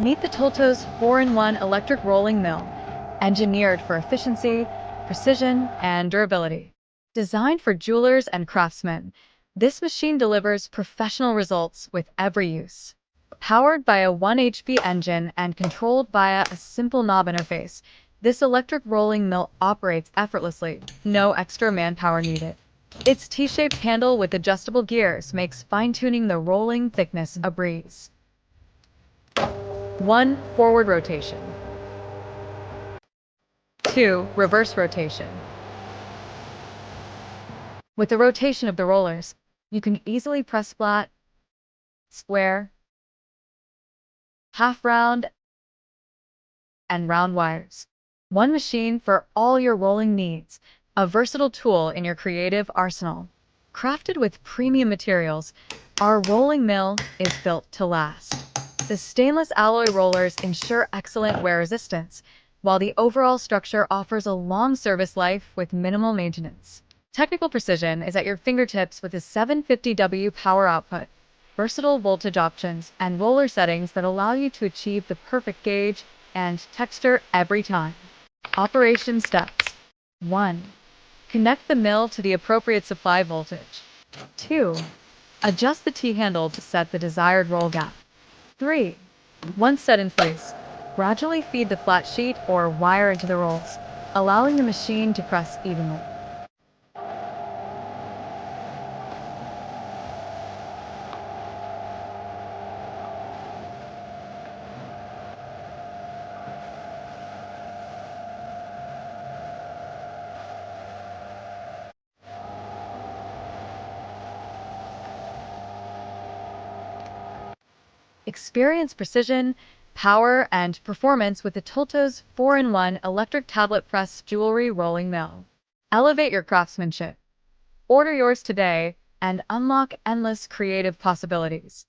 Meet the Tolto's 4-in-1 electric rolling mill, engineered for efficiency, precision, and durability. Designed for jewelers and craftsmen, this machine delivers professional results with every use. Powered by a 1 HP engine and controlled via a simple knob interface, this electric rolling mill operates effortlessly, no extra manpower needed. Its T-shaped handle with adjustable gears makes fine-tuning the rolling thickness a breeze. 1. Forward rotation. 2. Reverse rotation. With the rotation of the rollers, you can easily press flat, square, half round, and round wires. One machine for all your rolling needs, a versatile tool in your creative arsenal. Crafted with premium materials, our rolling mill is built to last. The stainless alloy rollers ensure excellent wear resistance, while the overall structure offers a long service life with minimal maintenance. Technical precision is at your fingertips with a 750W power output, versatile voltage options, and roller settings that allow you to achieve the perfect gauge and texture every time. Operation steps. 1. Connect the mill to the appropriate supply voltage. 2. Adjust the T-handle to set the desired roll gap. 3. Once set in place, gradually feed the flat sheet or wire into the rolls, allowing the machine to press evenly. Experience precision, power, and performance with the Tolto's 4-in-1 electric tablet press jewelry rolling mill. Elevate your craftsmanship. Order yours today and unlock endless creative possibilities.